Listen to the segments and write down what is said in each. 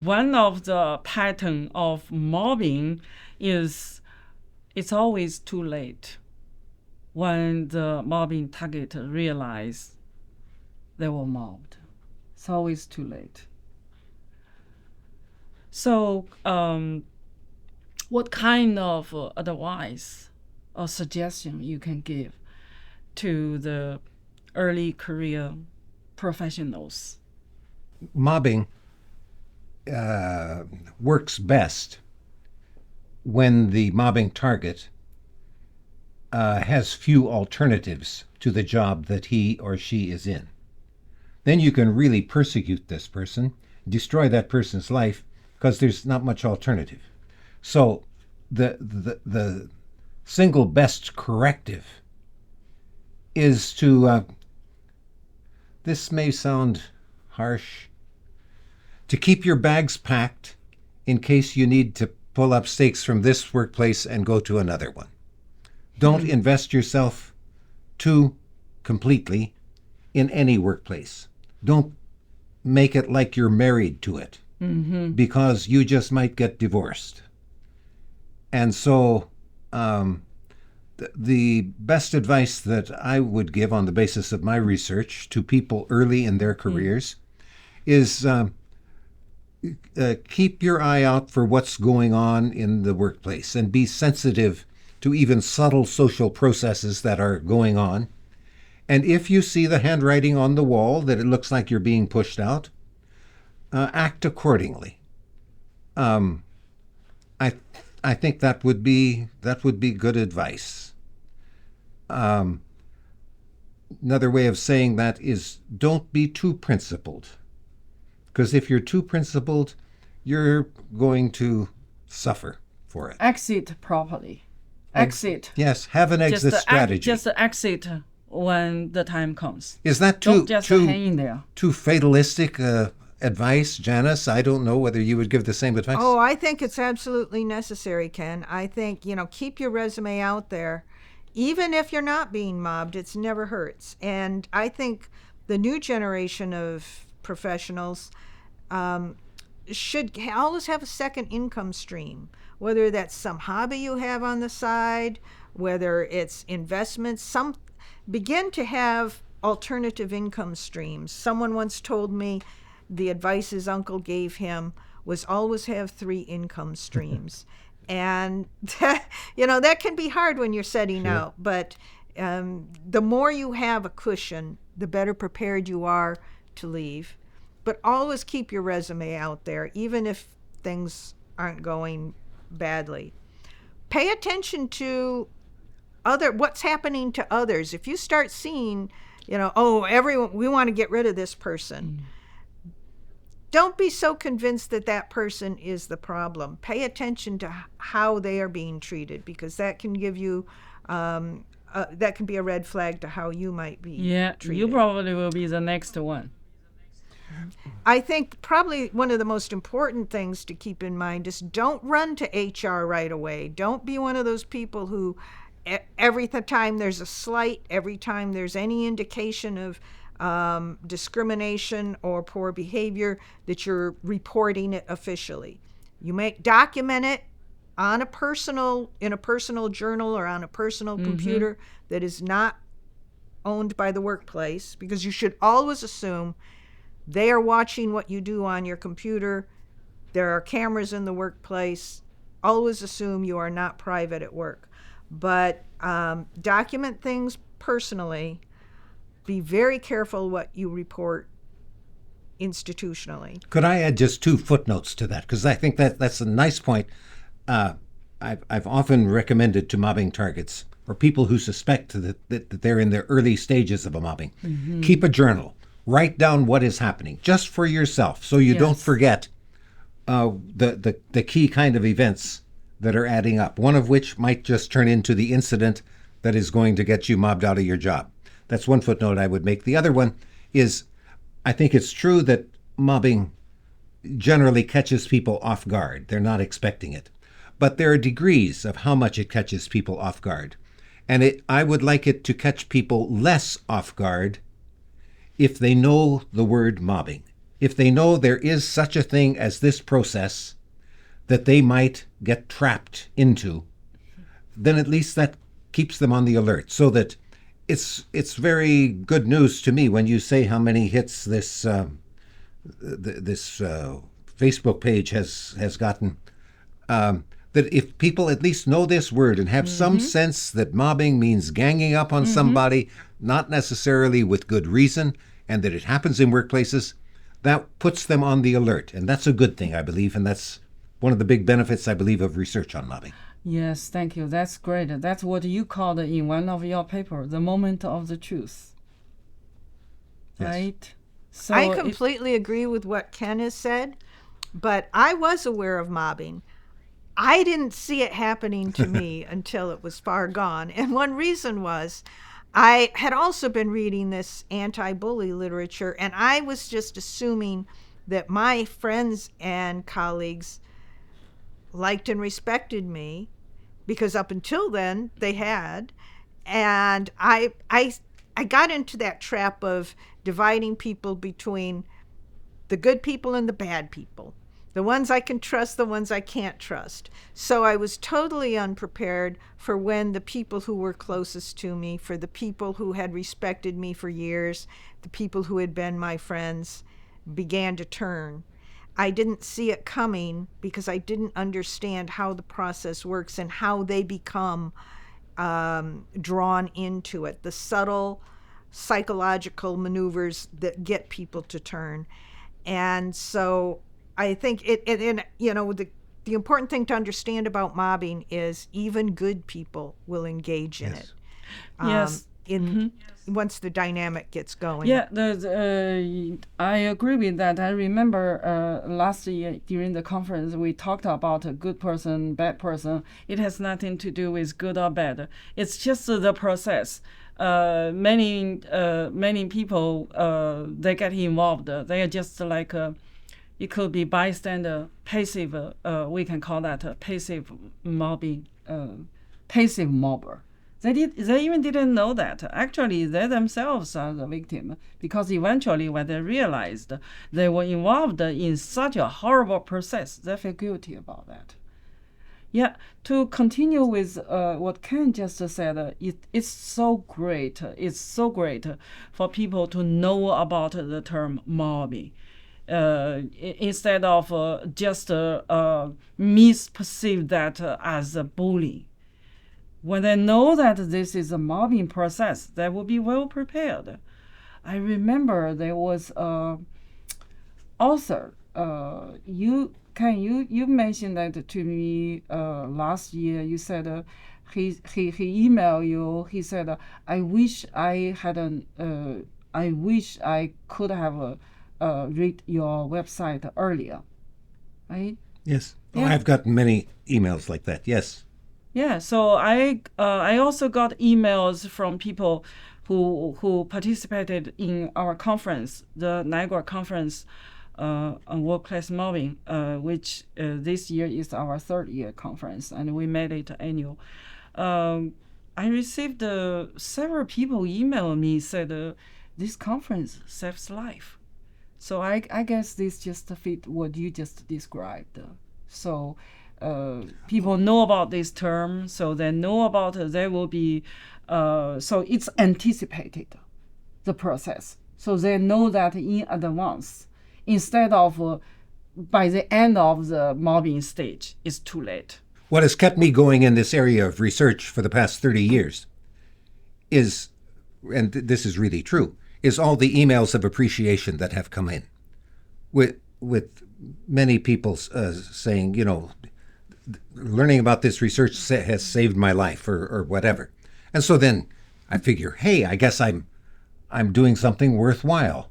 One of the pattern of mobbing is it's always too late when the mobbing target realize they were mobbed. It's always too late. So what kind of advice or suggestion you can give to the early career professionals? Mobbing works best when the mobbing target has few alternatives to the job that he or she is in. Then you can really persecute this person, destroy that person's life, because there's not much alternative. So the single best corrective is to, this may sound harsh, to keep your bags packed in case you need to pull up stakes from this workplace and go to another one. Don't invest yourself too completely in any workplace. Don't make it like you're married to it, because you just might get divorced. And so the best advice that I would give on the basis of my research to people early in their careers is keep your eye out for what's going on in the workplace and be sensitive to even subtle social processes that are going on. And if you see the handwriting on the wall that it looks like you're being pushed out, act accordingly. I think that would be good advice. Another way of saying that is don't be too principled. Because if you're too principled, you're going to suffer for it. Exit properly. Exit. Yes, have an exit strategy. Just exit when the time comes. Is that Don't just hang in there. Too fatalistic advice, Janice? I don't know whether you would give the same advice. Oh, I think it's absolutely necessary, Ken. I think, keep your resume out there. Even if you're not being mobbed, it never hurts. And I think the new generation of professionals should always have a second income stream, whether that's some hobby you have on the side, whether it's investments. Begin to have alternative income streams. Someone once told me the advice his uncle gave him was always have 3 income streams. And that can be hard when you're setting out, but the more you have a cushion, the better prepared you are to leave. But always keep your resume out there, even if things aren't going badly. Pay attention to what's happening to others. If you start seeing, everyone, we want to get rid of this person. Don't be so convinced that person is the problem. Pay attention to how they are being treated, because that can give you, that can be a red flag to how you might be treated. You probably will be the next one. I think probably one of the most important things to keep in mind is don't run to HR right away. Don't be one of those people who every time there's a slight, every time there's any indication of discrimination or poor behavior, that you're reporting it officially. You may document it in a personal journal or on a personal computer that is not owned by the workplace, because you should always assume they are watching what you do on your computer. There are cameras in the workplace. Always assume you are not private at work. But document things personally. Be very careful what you report institutionally. Could I add just 2 footnotes to that? Because I think that's a nice point. I've often recommended to mobbing targets, or people who suspect that they're in their early stages of a mobbing, keep a journal. Write down what is happening, just for yourself, so you don't forget the key kind of events that are adding up, one of which might just turn into the incident that is going to get you mobbed out of your job. That's one footnote I would make. The other one is, I think it's true that mobbing generally catches people off guard. They're not expecting it. But there are degrees of how much it catches people off guard. And I would like it to catch people less off guard if they know the word mobbing, if they know there is such a thing as this process that they might get trapped into, then at least that keeps them on the alert. So that it's very good news to me when you say how many hits this Facebook page has gotten. That if people at least know this word and have some sense that mobbing means ganging up on somebody, not necessarily with good reason, and that it happens in workplaces, that puts them on the alert. And that's a good thing, I believe, and that's one of the big benefits, I believe, of research on mobbing. Yes, thank you. That's great. That's what you called in one of your papers, the moment of the truth. Yes. Right? So I completely agree with what Ken has said, but I was aware of mobbing. I didn't see it happening to me until it was far gone. And one reason was I had also been reading this anti-bully literature, and I was just assuming that my friends and colleagues liked and respected me, because up until then they had. And I got into that trap of dividing people between the good people and the bad people. The ones I can trust, the ones I can't trust. So I was totally unprepared for when the people who were closest to me, for the people who had respected me for years, the people who had been my friends, began to turn. I didn't see it coming because I didn't understand how the process works and how they become drawn into it, the subtle psychological maneuvers that get people to turn. And so I think the important thing to understand about mobbing is even good people will engage in it. Yes. Once the dynamic gets going. Yeah, I agree with that. I remember last year during the conference we talked about a good person, bad person. It has nothing to do with good or bad. It's just the process. Many people they get involved. They are just like it could be bystander, passive. We can call that a passive mobbing, passive mobber. They even didn't know that. Actually, they themselves are the victim, because eventually when they realized they were involved in such a horrible process, they feel guilty about that. Yeah, to continue with what Ken just said, it's so great. It's so great for people to know about the term mobbing. Instead of just misperceive that as a bullying. When they know that this is a mobbing process, they will be well prepared. I remember there was an author. You mentioned that to me last year. You said he emailed you. He said, I wish I could have read your website earlier. Right? Yes. Yeah. Oh, I've gotten many emails like that. Yes. Yeah, so I also got emails from people who participated in our conference, the Niagara conference on workplace mobbing, which this year is our third year conference, and we made it annual. I received several people email me said this conference saves life. So I guess this just fit what you just described. So. People know about this term, so they know about it. They will be, so it's anticipated, the process. So they know that in advance, instead of by the end of the mobbing stage, it's too late. What has kept me going in this area of research for the past 30 years is, and this is really true, is all the emails of appreciation that have come in with many people saying, learning about this research has saved my life or whatever. And so then I figure, hey, I guess I'm doing something worthwhile.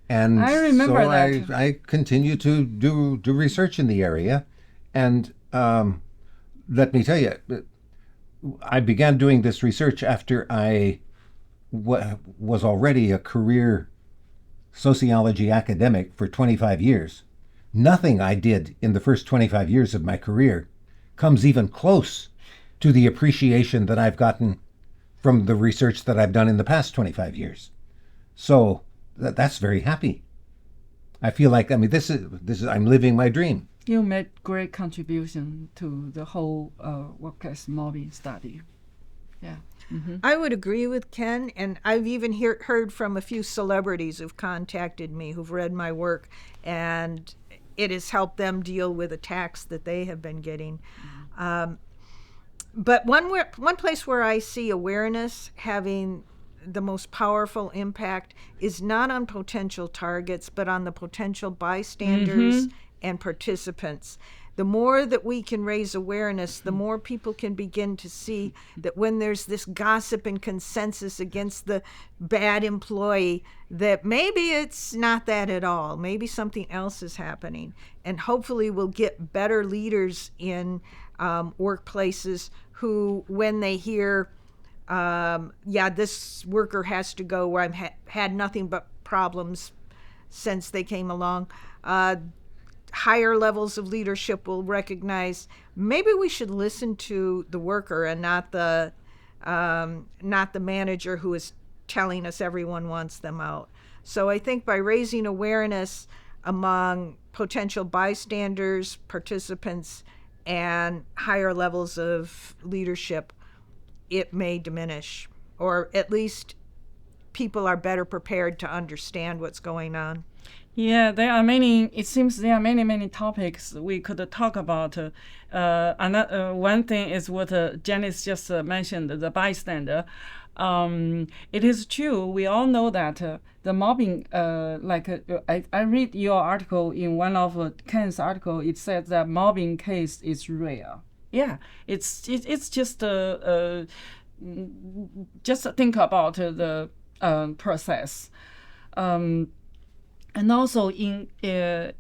And I remember so that. I continue to do research in the area. And let me tell you, I began doing this research after I was already a career sociology academic for 25 years. Nothing I did in the first 25 years of my career comes even close to the appreciation that I've gotten from the research that I've done in the past 25 years. So that's very happy. I feel like, I mean, this is I'm living my dream. You made great contribution to the whole workplace mobbing study. Yeah. Mm-hmm. I would agree with Ken, and I've even heard from a few celebrities who've contacted me who've read my work, and it has helped them deal with attacks that they have been getting. But one place where I see awareness having the most powerful impact is not on potential targets, but on the potential bystanders and participants. The more that we can raise awareness, the more people can begin to see that when there's this gossip and consensus against the bad employee, that maybe it's not that at all. Maybe something else is happening. And hopefully we'll get better leaders in workplaces who, when they hear, this worker has to go, where I've had nothing but problems since they came along, higher levels of leadership will recognize maybe we should listen to the worker and not the manager who is telling us everyone wants them out. So I think by raising awareness among potential bystanders, participants, and higher levels of leadership, it may diminish, or at least people are better prepared to understand what's going on. Yeah, there are many. It seems there are many topics we could talk about. Another one thing is what Janice just mentioned, the bystander. It is true. We all know that the mobbing. I read your article in one of Ken's article. It said that mobbing case is rare. Yeah, it's just think about the process. And also in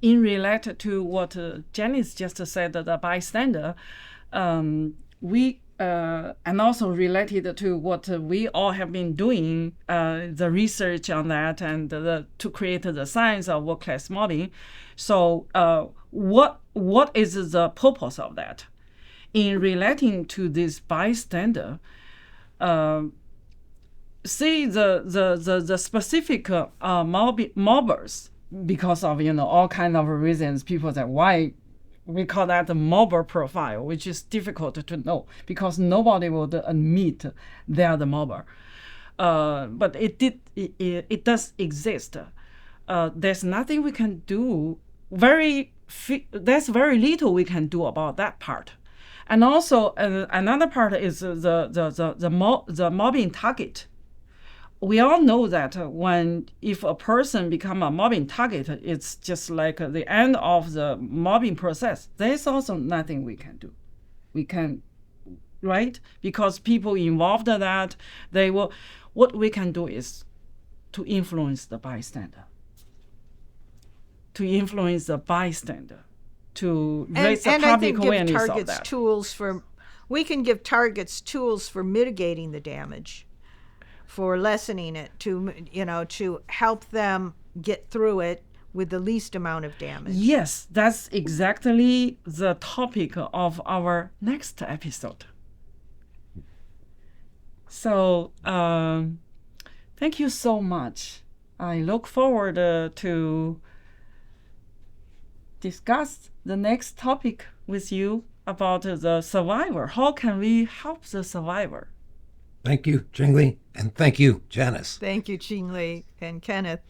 related to what Janice just said, the bystander, we and also related to what we all have been doing, the research on that and to create the science of workplace mobbing. So what is the purpose of that? In relating to this bystander, see the specific mobbers, because of all kind of reasons. People say why we call that the mobber profile, which is difficult to know because nobody would admit they are the mobber. But it does exist. There's nothing we can do. There's very little we can do about that part. And also another part is the mobbing target. We all know that if a person become a mobbing target, it's just like the end of the mobbing process. There's also nothing we can do. We can, right? Because people involved in that, what we can do is to influence the bystander. To raise the public awareness of that. We can give targets tools for mitigating the damage, for lessening it, to help them get through it with the least amount of damage. Yes, that's exactly the topic of our next episode. So thank you so much. I look forward to discuss the next topic with you about the survivor. How can we help the survivor? Thank you, Qingli, and thank you, Janice. Thank you, Qingli and Kenneth.